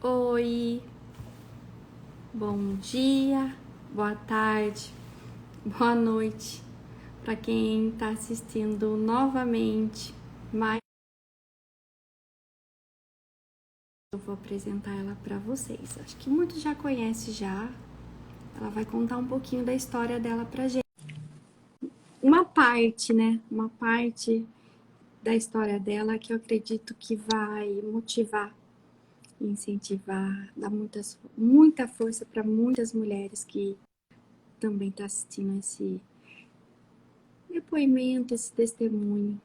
Oi, bom dia, boa tarde, boa noite para quem está assistindo novamente. Mas eu vou apresentar ela para vocês. Acho que muitos já conhecem já. Ela vai contar um pouquinho da história dela pra gente. Uma parte, né? Uma parte da história dela que eu acredito que vai motivar, incentivar, dar muita força para muitas mulheres que também estão assistindo esse depoimento, esse testemunho.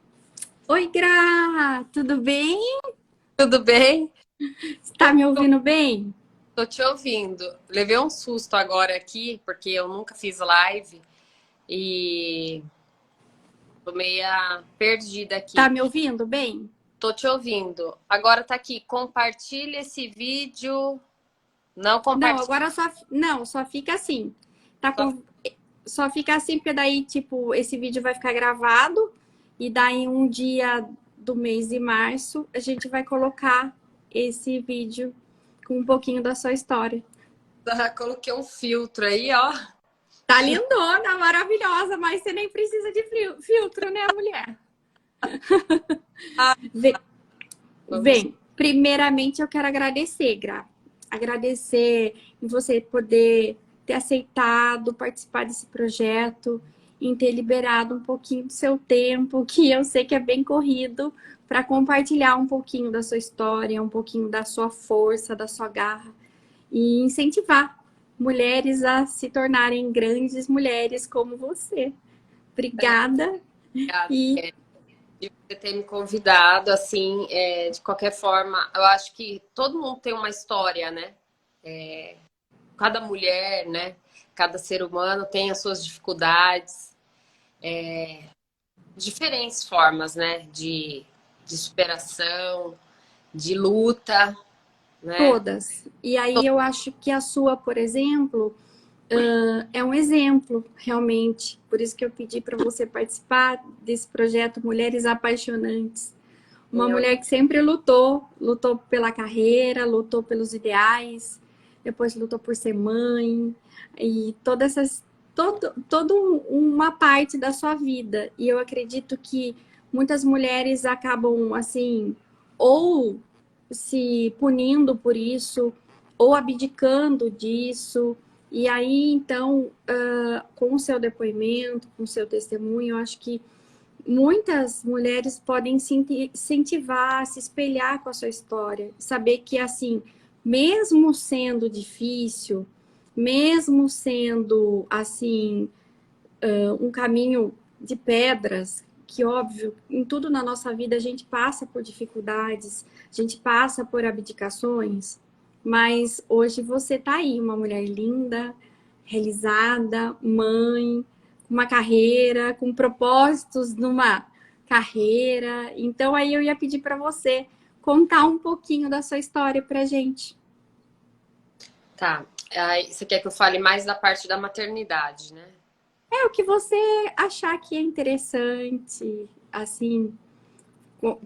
Oi, Gra! Tudo bem? Tudo bem? Está me ouvindo bem? Tô te ouvindo. Levei um susto agora aqui, porque eu nunca fiz live e tô meia perdida Tá aqui. me ouvindo bem? Tô te ouvindo. Agora tá aqui, compartilha esse vídeo. Não Não, compartilha. agora só fica assim. Tá com, só fica assim, porque daí, tipo, esse vídeo vai ficar gravado e daí um dia do mês de março a gente vai colocar esse vídeo com um pouquinho da sua história. Coloquei um filtro aí, ó. Tá lindona, maravilhosa, mas você nem precisa de filtro, né, mulher? Ah, Vem, vamos. vem. Primeiramente eu quero agradecer, Gra. Agradecer em você poder ter aceitado participar desse projeto, em ter liberado um pouquinho do seu tempo, que eu sei que é bem corrido, para compartilhar um pouquinho da sua história, um pouquinho da sua força, da sua garra e incentivar mulheres a se tornarem grandes mulheres como você. Obrigada Obrigada e de você ter me convidado. Assim, de qualquer forma, eu acho que todo mundo tem uma história, né? Cada mulher, né? Cada ser humano tem as suas dificuldades, diferentes formas, né? De superação, de luta, né? todas. E aí eu acho que a sua, por exemplo, é um exemplo, realmente. Por isso que eu pedi para você participar desse projeto Mulheres Apaixonantes. Uma Eu, mulher que sempre lutou pela carreira, lutou pelos ideais, depois lutou por ser mãe, e toda uma parte da sua vida. E eu acredito que muitas mulheres acabam assim, ou se punindo por isso, ou abdicando disso. E aí, então, com o seu depoimento, com o seu testemunho, eu acho que muitas mulheres podem se incentivar, se espelhar com a sua história, saber que, assim, mesmo sendo difícil, mesmo sendo, assim, um caminho de pedras, que óbvio, em tudo na nossa vida a gente passa por dificuldades, a gente passa por abdicações, mas hoje você tá aí, uma mulher linda, realizada, mãe, com uma carreira, com propósitos numa carreira. Então aí eu ia pedir para você contar um pouquinho da sua história pra gente. tá. Aí, você quer que eu fale mais da parte da maternidade, né? É o que você achar que é interessante, assim,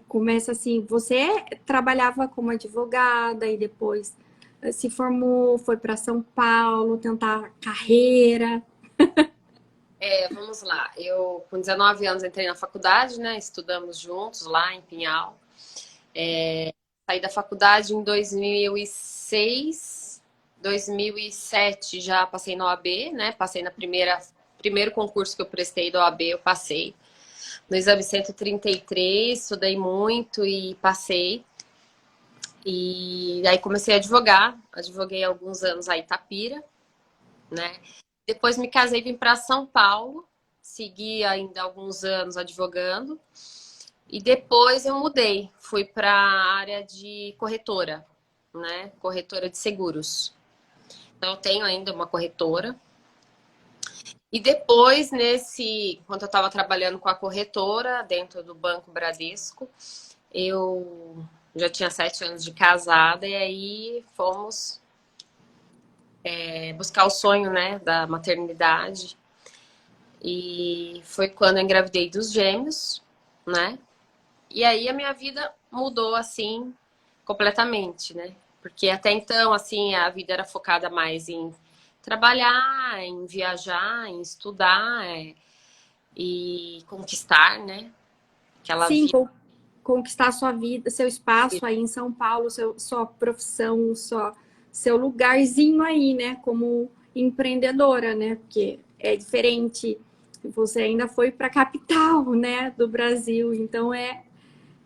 começa assim, você trabalhava como advogada e depois se formou, foi para São Paulo tentar carreira. Vamos lá. Eu, com 19 anos, entrei na faculdade, né? Estudamos juntos lá em Pinhal. Saí da faculdade em 2006, 2007 já passei na OAB, né? Passei na primeiro concurso que eu prestei da OAB, eu passei. No exame 133, estudei muito e passei. E aí comecei a advogar. Advoguei alguns anos aí em Itapira, né? Depois me casei e vim para São Paulo. Segui ainda alguns anos advogando. E depois eu mudei. Fui para a área de corretora, né? Corretora de seguros. Então eu tenho ainda uma corretora. E depois, enquanto eu estava trabalhando com a corretora, dentro do Banco Bradesco, eu já tinha 7 anos de casada e aí fomos buscar o sonho, né, da maternidade. E foi quando eu engravidei dos gêmeos, né? E aí a minha vida mudou assim completamente, né? Porque até então, assim, a vida era focada mais em trabalhar, em viajar, em estudar e conquistar, né? Aquela Sim, vida. conquistar sua vida, seu espaço aí em São Paulo, sua profissão, seu lugarzinho aí, né? Como empreendedora, né? Porque é diferente. Você ainda foi para a capital, né? Do Brasil, então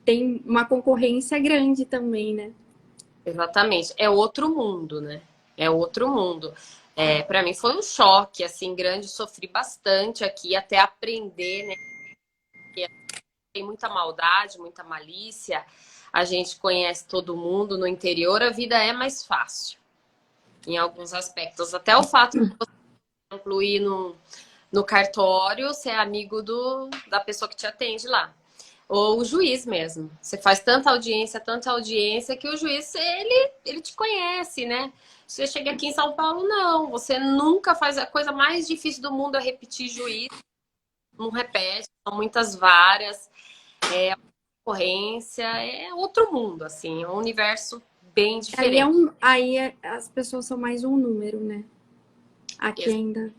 tem uma concorrência grande também, né? Exatamente. É outro mundo, né? É outro mundo. Para mim foi um choque, assim, grande. Sofri bastante aqui até aprender, né? Tem muita maldade, muita malícia. A gente conhece todo mundo no interior, a vida é mais fácil em alguns aspectos. Até o fato de incluir no cartório, ser amigo da pessoa que te atende lá. Ou o juiz mesmo. Você faz tanta audiência, que o juiz, ele te conhece, né? Você chega aqui em São Paulo, não. Você nunca faz. A coisa mais difícil do mundo é repetir juiz. Não repete, são muitas varas. Ocorrência. É outro mundo, assim. É um universo bem Aí, diferente. as pessoas são mais um número, né? Aqui ainda.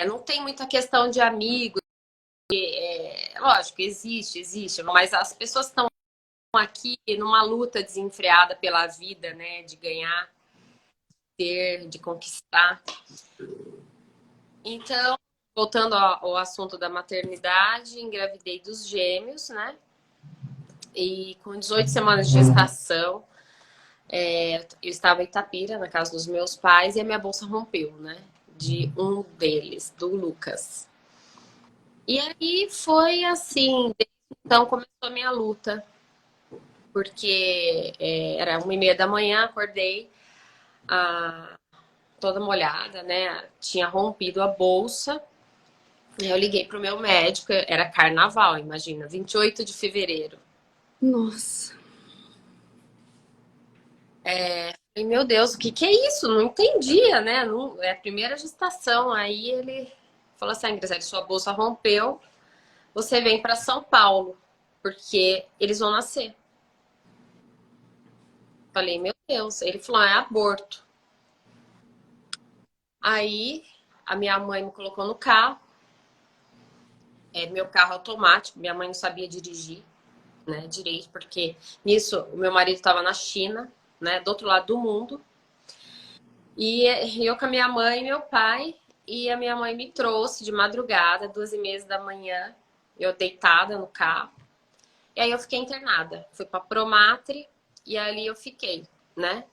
Não tem muita questão de amigos. Lógico, existe, mas as pessoas estão aqui numa luta desenfreada pela vida, né? De ganhar, ter, de conquistar. Então, voltando ao assunto da maternidade, engravidei dos gêmeos, né? E com 18 semanas de gestação, eu estava em Itapira, na casa dos meus pais, e a minha bolsa rompeu, né? De um deles, do Lucas. E aí foi assim, desde então começou a minha luta, porque era 1h30 da manhã, acordei toda molhada, né? Tinha rompido a bolsa. Eu liguei pro meu médico, era carnaval, imagina, 28 de fevereiro. Nossa. Falei, meu Deus, o que que é isso? Não entendia, né? Não, é a primeira gestação. Aí ele falou assim: Grisele, sua bolsa rompeu, você vem para São Paulo, porque eles vão nascer. Falei, meu Deus. Ele falou: é aborto. Aí a minha mãe me colocou no carro, meu carro automático, minha mãe não sabia dirigir, né, direito, porque nisso o meu marido estava na China, né, do outro lado do mundo. E eu com a minha mãe e meu pai, e a minha mãe me trouxe de madrugada, 2h30 da manhã, eu deitada no carro. E aí eu fiquei internada. Fui pra Promatre e ali eu fiquei, né?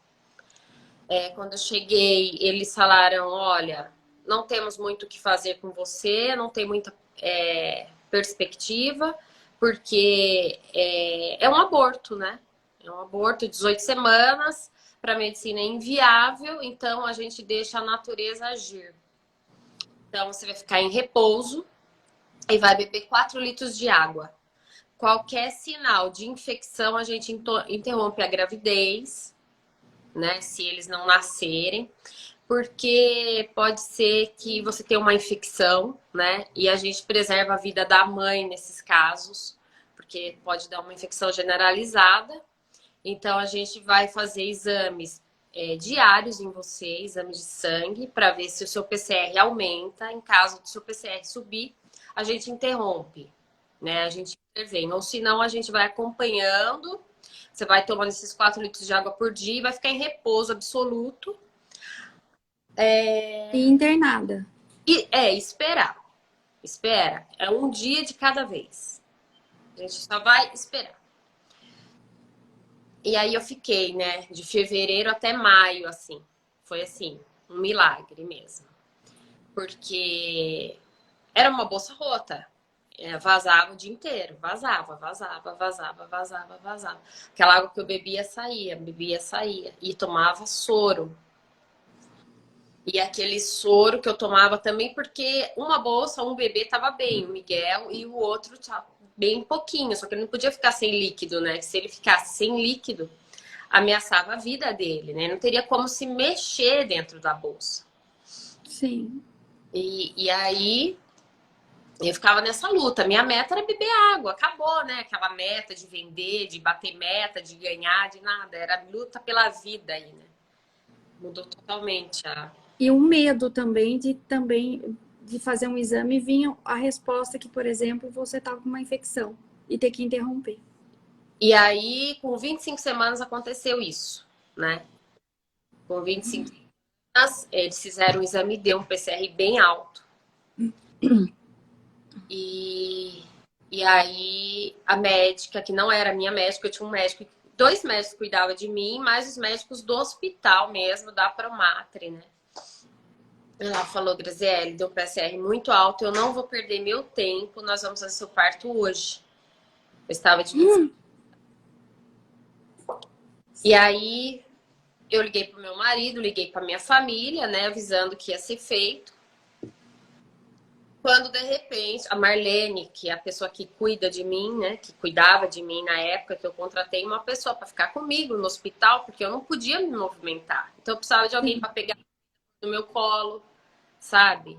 Quando eu cheguei, eles falaram, olha, não temos muito o que fazer com você, não tem muita perspectiva, porque é um aborto, né? É um aborto de 18 semanas, para a medicina é inviável, então a gente deixa a natureza agir. Então você vai ficar em repouso e vai beber 4 litros de água. Qualquer sinal de infecção, a gente interrompe a gravidez, né? Se eles não nascerem, porque pode ser que você tenha uma infecção, né? E a gente preserva a vida da mãe nesses casos, porque pode dar uma infecção generalizada. Então a gente vai fazer exames diários em você, exames de sangue, para ver se o seu PCR aumenta. Em caso do seu PCR subir, a gente interrompe, né? A gente intervém. Ou senão a gente vai acompanhando. Você vai tomando esses 4 litros de água por dia e vai ficar em repouso absoluto. E internada. E esperar. Espera. É um dia de cada vez. A gente só vai esperar. E aí eu fiquei, né, de fevereiro até maio, assim. Foi assim, um milagre mesmo. Porque era uma bolsa rota. Vazava o dia inteiro. Vazava, vazava, vazava, vazava, vazava. Aquela água que eu bebia saía, bebia saía. E tomava soro. E aquele soro que eu tomava também, porque uma bolsa, um bebê tava bem, o Miguel, e o outro tava bem pouquinho, só que ele não podia ficar sem líquido, né? Se ele ficasse sem líquido, ameaçava a vida dele, né? Não teria como se mexer dentro da bolsa. Sim. E aí Eu ficava nessa luta. Minha meta era beber água. Acabou, né? Aquela meta de vender, de bater meta, de ganhar, de nada. Era luta pela vida aí, né? Mudou totalmente a... E um medo também de fazer um exame e vinha a resposta que, por exemplo, você estava com uma infecção e ter que interromper. E aí, com 25 semanas aconteceu isso, né? Com 25 semanas, eles fizeram um exame e deu um PCR bem alto. E, e aí, a médica, que não era minha médica, eu tinha um médico, dois médicos cuidavam de mim, mais os médicos do hospital mesmo, da Promatre, né? Ela falou, Graziele, deu um PCR muito alto, eu não vou perder meu tempo, nós vamos fazer seu parto hoje. Eu estava de 25. E aí, eu liguei pro meu marido, liguei pra minha família, né, avisando que ia ser feito. Quando, de repente, a Marlene, que é a pessoa que cuida de mim, né, que cuidava de mim na época que eu contratei uma pessoa para ficar comigo no hospital, porque eu não podia me movimentar. Então, eu precisava de alguém para pegar no meu colo, sabe?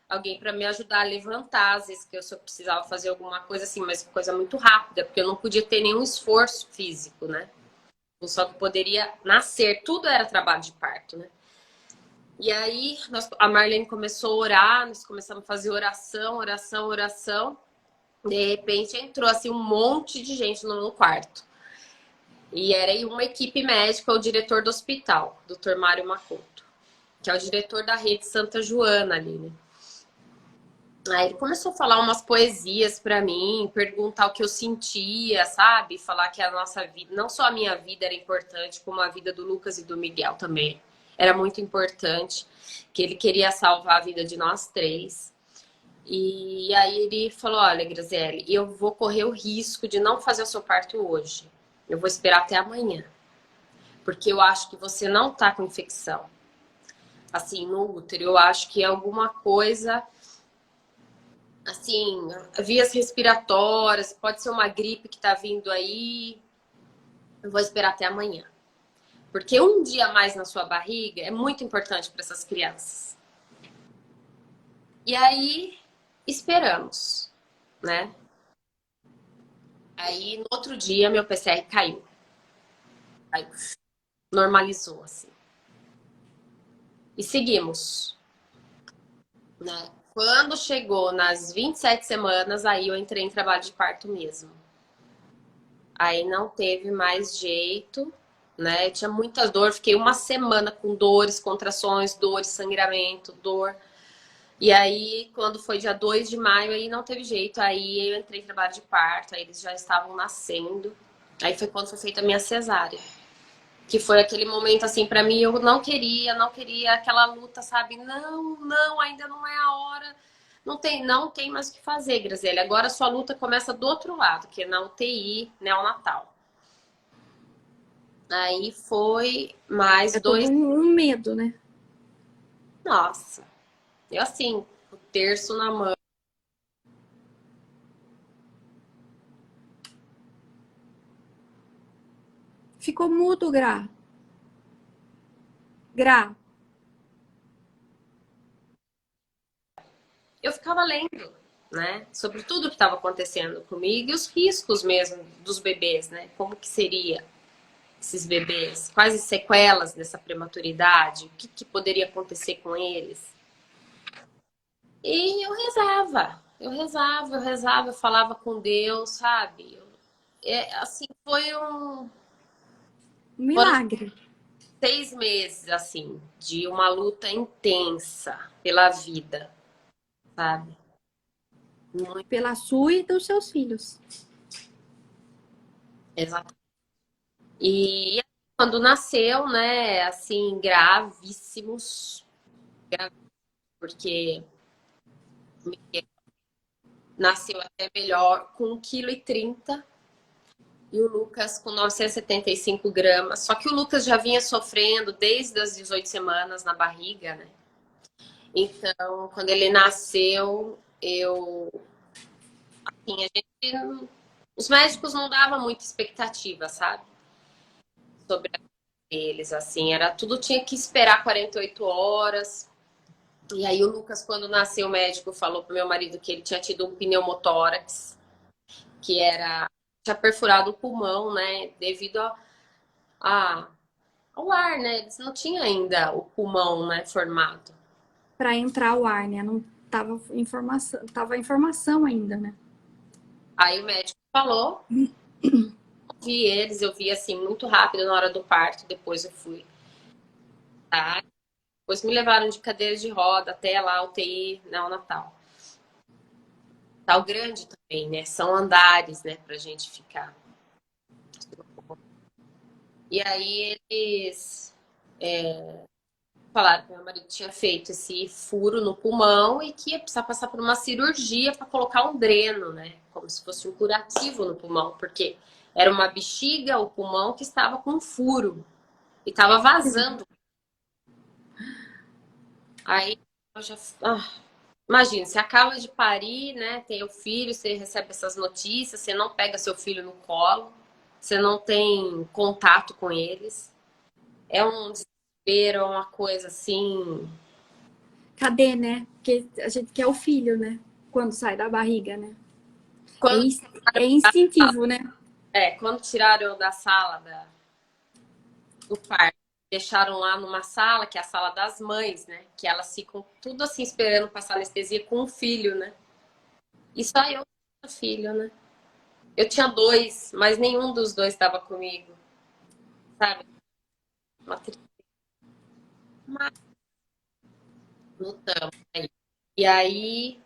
Alguém para me ajudar a levantar, às vezes que eu só precisava fazer alguma coisa assim, mas coisa muito rápida, porque eu não podia ter nenhum esforço físico, né? Eu só poderia nascer, tudo era trabalho de parto, né? E aí a Marlene começou a orar, nós começamos a fazer oração, oração, oração. De repente entrou assim um monte de gente no quarto. E era uma equipe médica, o diretor do hospital, Dr. Mário Macoto, que é o diretor da rede Santa Joana ali, né? Aí ele começou a falar umas poesias pra mim, perguntar o que eu sentia, sabe? Falar que a nossa vida, não só a minha vida era importante, como a vida do Lucas e do Miguel também. Era muito importante, que ele queria salvar a vida de nós três. E aí ele falou, olha, Graziele, eu vou correr o risco de não fazer o seu parto hoje. Eu vou esperar até amanhã. Porque eu acho que você não tá com infecção. Assim, no útero. Eu acho que é alguma coisa... assim, vias respiratórias, pode ser uma gripe que tá vindo aí. Eu vou esperar até amanhã. Porque um dia a mais na sua barriga é muito importante para essas crianças. E aí, esperamos, né? Aí, no outro dia, meu PCR caiu. Aí, normalizou, assim. E seguimos, né? Quando chegou nas 27 semanas, aí eu entrei em trabalho de parto mesmo. Aí não teve mais jeito, né? Eu tinha muita dor, fiquei uma semana com dores, contrações, dores, sangramento, dor. E aí, quando foi dia 2 de maio, aí não teve jeito. Aí eu entrei em trabalho de parto, aí eles já estavam nascendo. Aí foi quando foi feita a minha cesárea. Que foi aquele momento, assim, pra mim, eu não queria aquela luta, sabe? Não, não, ainda não é a hora. Não tem mais o que fazer, Graziele. Agora a sua luta começa do outro lado, que é na UTI neonatal. Aí foi mais É todo dois. um medo, né? Nossa, eu assim, o terço na mão. Ficou mudo, Gra. Gra. Eu ficava lendo, né, sobre tudo que estava acontecendo comigo e os riscos mesmo dos bebês, né? Como que seria esses bebês? Quais as sequelas dessa prematuridade? O que poderia acontecer com eles? E eu rezava, eu falava com Deus, sabe? Assim, Um foram milagre. 6 meses, assim, de uma luta intensa pela vida, sabe? Muito, Pela sua e dos seus filhos. exato. E quando nasceu, né, assim, gravíssimos, porque nasceu até melhor com 1,30 kg e o Lucas com 975 gramas. Só que o Lucas já vinha sofrendo desde as 18 semanas na barriga, né? Então, quando ele nasceu, assim, os médicos não davam muita expectativa, sabe? Sobre eles, assim, era tudo tinha que esperar 48 horas. E aí o Lucas, quando nasceu, o médico falou pro meu marido que ele tinha tido um pneumotórax, que era tinha perfurado o pulmão, né? Devido a- ao ar, né? Eles não tinham ainda o pulmão, né, formado. Para entrar o ar, né? Não tava informação ainda, né? Aí o médico falou, vi eles, eu vi assim muito rápido na hora do parto, depois eu fui, tá? Depois me levaram de cadeira de roda até lá, UTI, neonatal. Tal grande também, né? São andares, né, pra gente ficar. E aí eles falaram que meu marido tinha feito esse furo no pulmão e que ia precisar passar por uma cirurgia para colocar um dreno, né? Como se fosse um curativo no pulmão, porque era uma bexiga, o pulmão que estava com um furo e estava vazando. Aí eu já. Imagina, você acaba de parir, né? Tem o filho, você recebe essas notícias, você não pega seu filho no colo, você não tem contato com eles. É um desespero, é uma coisa assim. Cadê, né? Porque a gente quer o filho, né? Quando sai da barriga, né? É, Quando, é instintivo, né? quando tiraram eu da sala do parto, deixaram lá numa sala, que é a sala das mães, né? Que elas ficam tudo assim esperando passar anestesia com o filho, né? E só eu tinha filho, né? Eu tinha dois, mas nenhum dos dois estava comigo, sabe? Uma tristeza, mas lutamos aí. E aí,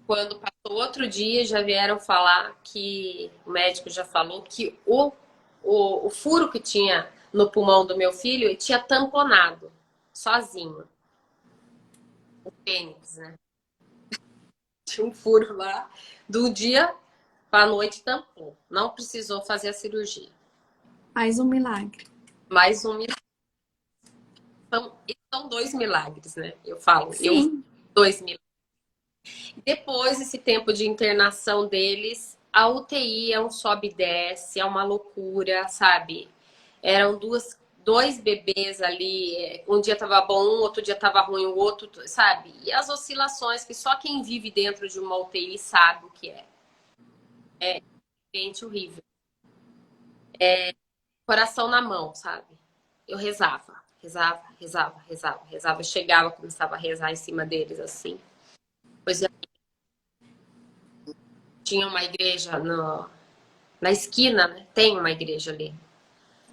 quando passou outro dia, já vieram falar que o médico já falou que o furo que tinha no pulmão do meu filho tinha tamponado sozinho. O pênis, né? Tinha um furo lá. Do dia para a noite tampou. Não precisou fazer a cirurgia. Mais um milagre. Mais um milagre. São dois milagres, né? Eu falo. Eu vi Sim. dois milagres. Depois, esse tempo de internação deles, a UTI é um sobe e desce, é uma loucura, sabe? Eram dois bebês ali, um dia tava bom, outro dia tava ruim, o outro, sabe? E as oscilações que só quem vive dentro de uma UTI sabe o que é. É gente horrível. Coração na mão, sabe? Eu rezava, rezava, rezava, rezava, rezava. Eu chegava, começava a rezar em cima deles assim. Pois eu tinha uma igreja na esquina, né? Tem uma igreja ali,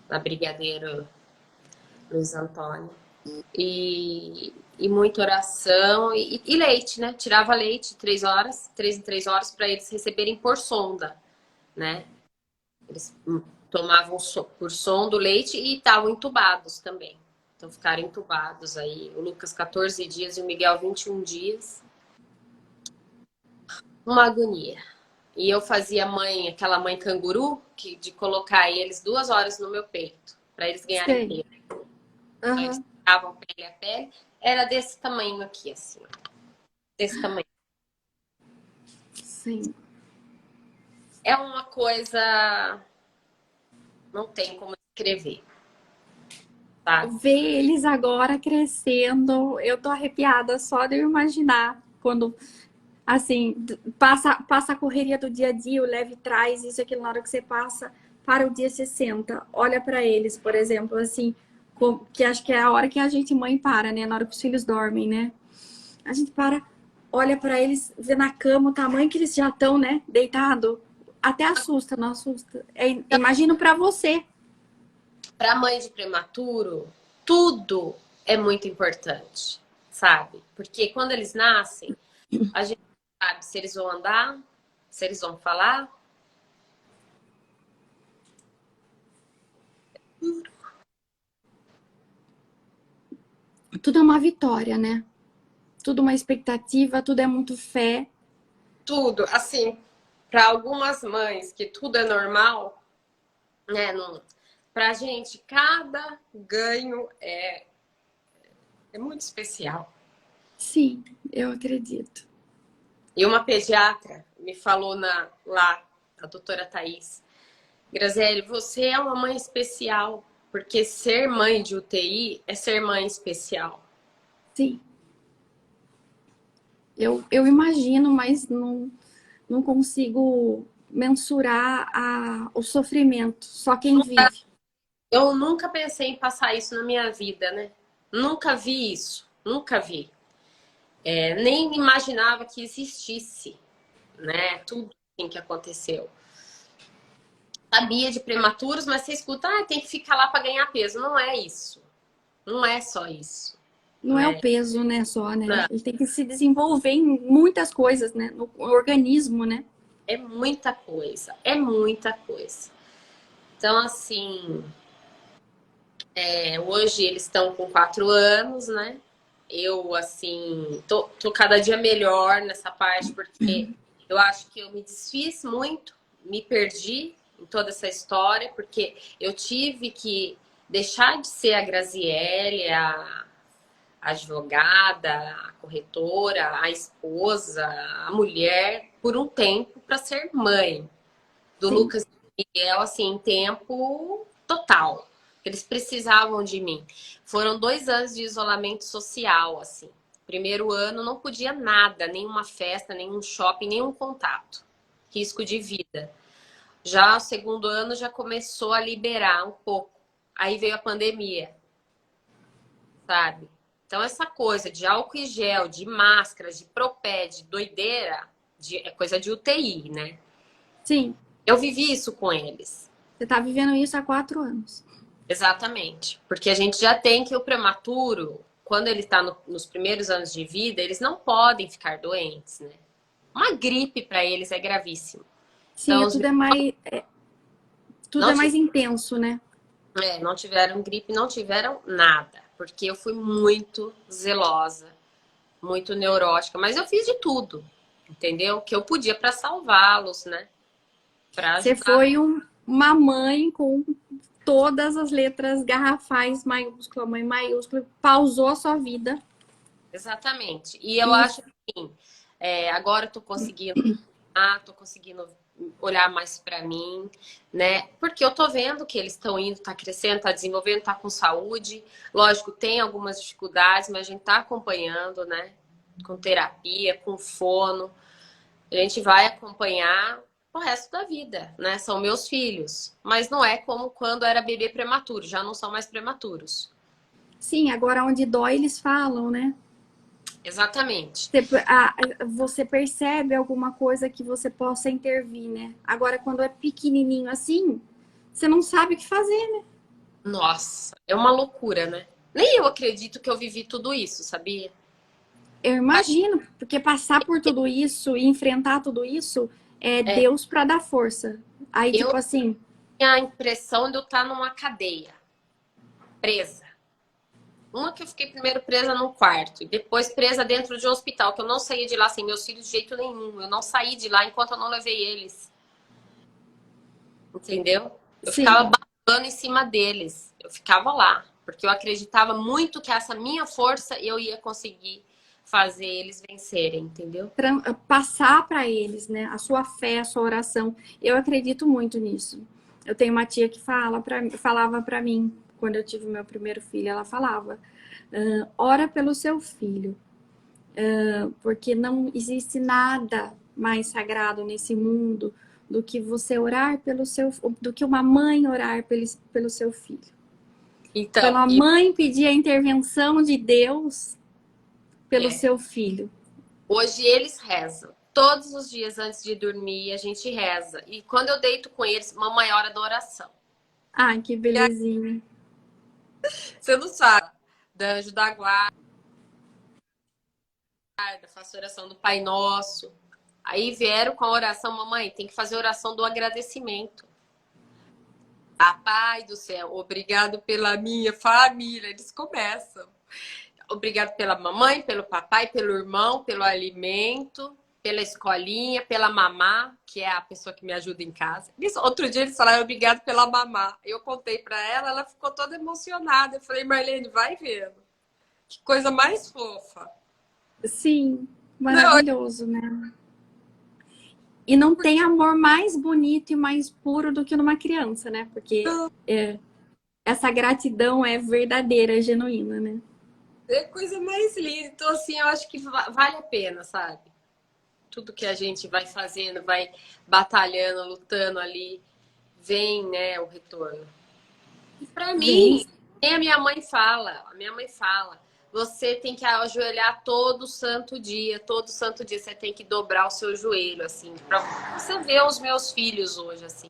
na Brigadeiro Luiz Antônio. E muita oração e leite, né? Tirava leite 3 horas, 3 em 3 horas, para eles receberem por sonda, né? Eles tomavam por sonda o leite e estavam entubados também. Então ficaram entubados aí. O Lucas 14 dias e o Miguel 21 dias. Uma agonia. E eu fazia aquela mãe canguru, de colocar eles 2 horas no meu peito, para eles ganharem Sei. peso. Então, eles Aham. ficavam pele a pele. Era desse tamanho aqui, assim. Desse tamanho. Sim. É uma coisa. Não tem como descrever, tá? Ver eles agora crescendo, eu tô arrepiada só de eu imaginar quando, assim, passa a correria do dia a dia, o leve traz isso, aquilo, na hora que você passa para o dia 60, olha para eles, por exemplo, assim, que acho que é a hora que a gente mãe para, né? Na hora que os filhos dormem, né? A gente para, olha para eles, vê na cama o tamanho que eles já estão, né? Deitado, até assusta, não assusta. Imagino para você. Para mãe de prematuro, tudo é muito importante, sabe? Porque quando eles nascem, a gente sabe se eles vão andar, se eles vão falar. Tudo é uma vitória, né? Tudo uma expectativa, tudo é muito fé. Tudo, assim, para algumas mães que tudo é normal, né? Não, pra gente, cada ganho é muito especial. Sim, eu acredito. E uma pediatra me falou lá, a doutora Thais, Graziele, você é uma mãe especial. Porque ser mãe de UTI é ser mãe especial. Sim. Eu imagino, mas não consigo mensurar o sofrimento. Só quem vive. Eu nunca pensei em passar isso na minha vida, né? Nunca vi isso. Nunca vi. Nem imaginava que existisse, né? Tudo assim que aconteceu. Sabia de prematuros, mas você escuta, tem que ficar lá para ganhar peso. Não é isso. Não é só isso, Não é o né? peso, né, só, né? Não, Ele tem que se desenvolver em muitas coisas, né? No organismo, né? é muita coisa. É muita coisa. Então, assim, hoje eles estão com 4 anos, né? Eu, assim, tô cada dia melhor nessa parte, porque eu acho que eu me desfiz muito, me perdi em toda essa história, porque eu tive que deixar de ser a Graziele, a advogada, a corretora, a esposa, a mulher, por um tempo para ser mãe do Sim. Lucas e Miguel, assim, em tempo total. Eles precisavam de mim. Foram 2 anos de isolamento social, assim. Primeiro ano não podia nada, nenhuma festa, nenhum shopping, nenhum contato. Risco de vida. Já o segundo ano já começou a liberar um pouco. Aí veio a pandemia, sabe? Então essa coisa de álcool e gel, de máscara, de propé, de doideira, é coisa de UTI, né? Sim. Eu vivi isso com eles. Você tá vivendo isso há 4 anos. Exatamente. Porque a gente já tem que o prematuro, quando ele está nos primeiros anos de vida, eles não podem ficar doentes, né? Uma gripe para eles é gravíssimo. Sim, Então, os meninos tudo não, é mais intenso, né? não tiveram gripe, não tiveram nada. Porque eu fui muito zelosa, muito neurótica. Mas eu fiz de tudo, entendeu? Que eu podia para salvá-los, né? Para Você ajudar. foi uma mãe com todas as letras garrafais, maiúscula, mãe maiúscula, pausou a sua vida. Exatamente. E eu E acho assim, agora eu tô conseguindo olhar mais para mim, né? Porque eu tô vendo que eles estão indo, tá crescendo, tá desenvolvendo, tá com saúde. Lógico, tem algumas dificuldades, mas a gente tá acompanhando, né? Com terapia, com fono. A gente vai acompanhar o resto da vida, né? São meus filhos. Mas não é como quando era bebê prematuro, já não são mais prematuros. sim, agora onde dói, eles falam, né? Exatamente. Você percebe alguma coisa que você possa intervir, né? Agora, quando é pequenininho assim, você não sabe o que fazer, né? Nossa, é uma loucura, né? Nem eu acredito que eu vivi tudo isso, sabia? Eu imagino, porque passar por tudo isso e enfrentar tudo isso é É, Deus para dar força. Aí, eu tipo assim, tinha a impressão de eu estar numa cadeia, presa. Uma que eu fiquei primeiro presa num quarto e depois presa dentro de um hospital, que eu não saía de lá sem meus filhos de jeito nenhum. Eu não saí de lá enquanto eu não levei eles, entendeu? Eu ficava sim, babando em cima deles. Eu ficava lá, porque eu acreditava muito que essa minha força eu ia conseguir fazer eles vencerem, entendeu? passar para eles, né? A sua fé, a sua oração. Eu acredito muito nisso. Eu tenho uma tia que falava para mim, quando eu tive meu primeiro filho, ela falava: ora pelo seu filho, porque não existe nada mais sagrado nesse mundo do que você orar do que uma mãe orar pelo seu filho. Quando Então, a mãe pedir a intervenção de Deus pelo é, seu filho. hoje eles rezam. Todos os dias antes de dormir, a gente reza. E quando eu deito com eles, mamãe, hora da oração. Ai, que E aí, belezinha. você não sabe. Do anjo da guarda, faço oração do Pai Nosso. Aí vieram com a oração, mamãe, tem que fazer oração do agradecimento. Pai do céu, obrigado pela minha família. Eles começam. Obrigado pela mamãe, pelo papai, pelo irmão, pelo alimento, pela escolinha, pela mamá, que é a pessoa que me ajuda em casa. Outro dia eles falaram obrigado pela mamá. Eu contei para ela, ela ficou toda emocionada. Eu falei, Marlene, vai vendo. Que coisa mais fofa. Sim, Não, maravilhoso, né? E não tem amor mais bonito e mais puro do que numa criança, né? Porque essa gratidão é verdadeira, é genuína, né? É coisa mais linda. Então, assim, eu acho que vale a pena, sabe? Tudo que a gente vai fazendo, vai batalhando, lutando ali, vem, né, o retorno. E para Vem. mim, nem a minha mãe fala, você tem que ajoelhar todo santo dia você tem que dobrar o seu joelho, assim, para você ver os meus filhos hoje, assim.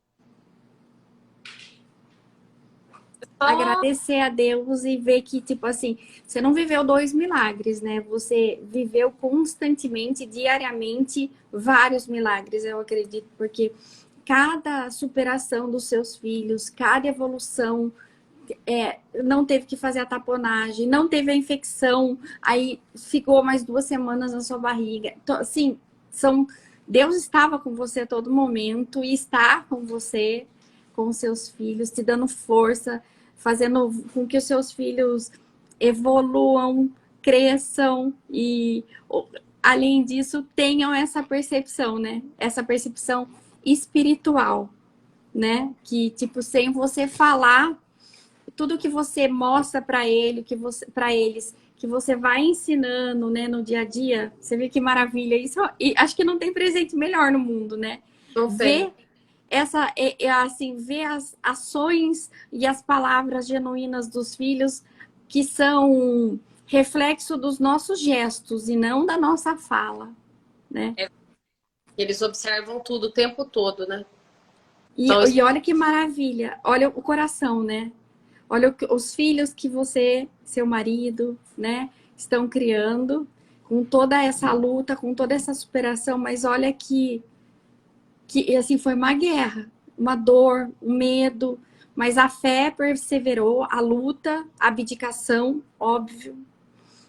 Só Agradecer a Deus e ver que, tipo assim, você não viveu dois milagres, né? Você viveu constantemente, diariamente, vários milagres, eu acredito, porque cada superação dos seus filhos, cada evolução, não teve que fazer a taponagem, não teve a infecção, aí ficou mais 2 semanas na sua barriga. Então, assim, Deus estava com você a todo momento e está com você, com os seus filhos, te dando força, fazendo com que os seus filhos evoluam, cresçam e, além disso, tenham essa percepção, né? Essa percepção espiritual, né? Que, tipo, sem você falar, tudo que você mostra para ele, para eles, que você vai ensinando, né, no dia a dia, você vê que maravilha isso. E acho que não tem presente melhor no mundo, né? não tem. Ver assim, ver as ações e as palavras genuínas dos filhos que são reflexo dos nossos gestos e não da nossa fala, né? Eles observam tudo o tempo todo, né? E, Então, e olha que maravilha, olha o coração, né? Olha os filhos que você, seu marido, né, estão criando com toda essa luta, com toda essa superação, mas olha que assim foi uma guerra, uma dor, um medo, mas a fé perseverou, a luta, a abdicação, óbvio,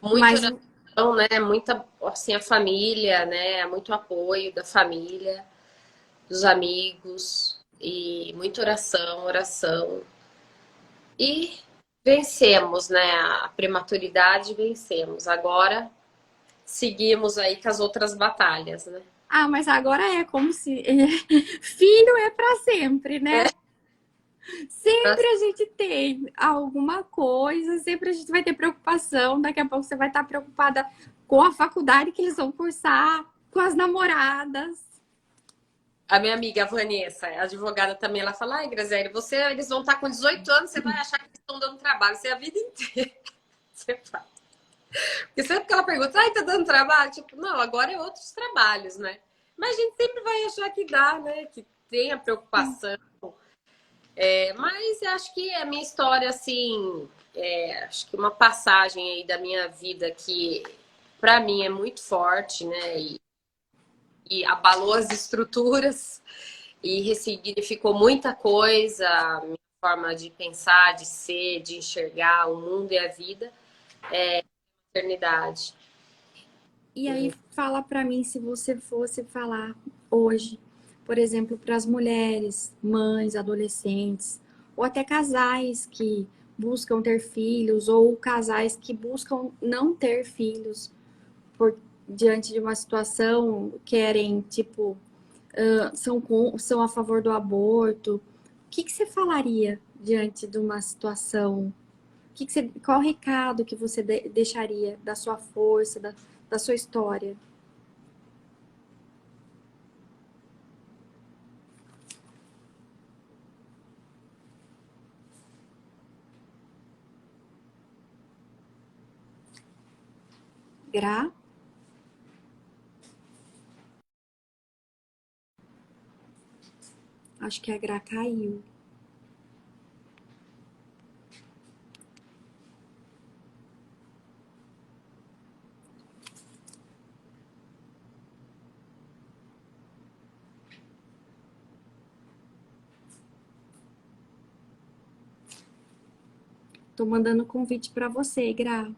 muita mas oração, né? Muita, assim, a família, né? Muito apoio da família, dos amigos, e muita oração, oração. E vencemos, né? A prematuridade vencemos. Agora seguimos aí com as outras batalhas, né? mas agora é como se filho é para sempre, É, né? Sempre a gente tem alguma coisa, sempre a gente vai ter preocupação. Daqui a pouco você vai estar preocupada com a faculdade que eles vão cursar, com as namoradas. a minha amiga a Vanessa, a advogada também, ela fala: ai, Graziele, eles vão estar com 18 anos, você vai achar que eles estão dando trabalho, você é a vida inteira. Você fala. Porque sempre que ela pergunta, ai, tá dando trabalho? Tipo, não, agora é outros trabalhos, né? Mas a gente sempre vai achar que dá, né? Que tem a preocupação. Mas eu acho que a minha história, assim, acho que uma passagem aí da minha vida que, para mim, é muito forte, né? E abalou as estruturas e ressignificou muita coisa, a minha forma de pensar, de ser, de enxergar o mundo e a vida, a eternidade. E aí fala para mim se você fosse falar hoje, por exemplo, para as mulheres, mães, adolescentes, ou até casais que buscam ter filhos, ou casais que buscam não ter filhos por diante de uma situação, querem, tipo, são a favor do aborto. O que você falaria diante de uma situação? Qual o recado que você deixaria da sua força, da sua história? Gra? Acho que a Gra caiu. Tô mandando convite para você, Gra.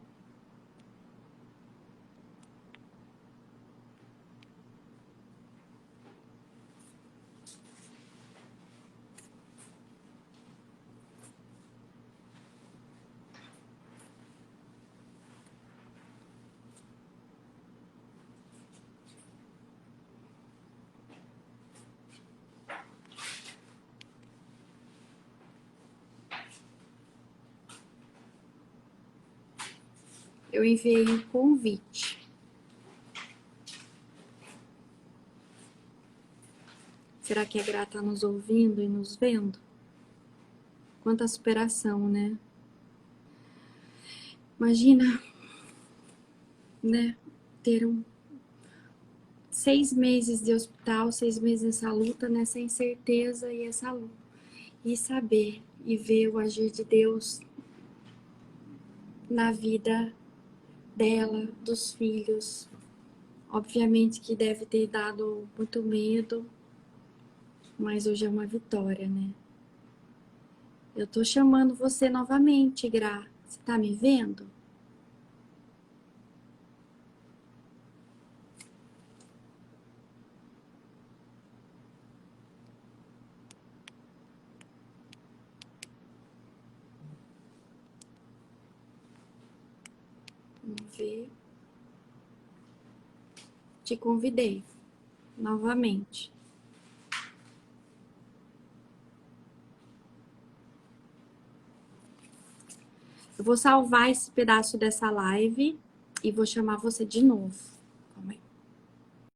eu enviei um convite. Será que a Gra tá nos ouvindo e nos vendo? Quanta superação, né? Imagina, né? Ter 6 meses de hospital, 6 meses nessa luta, nessa incerteza e essa luta. E saber e ver o agir de Deus na vida dela, dos filhos. Obviamente que deve ter dado muito medo, mas hoje é uma vitória, né? Eu tô chamando você novamente, Gra. Você tá me vendo? Vamos ver. Te convidei novamente. Eu vou salvar esse pedaço dessa live e vou chamar você de novo.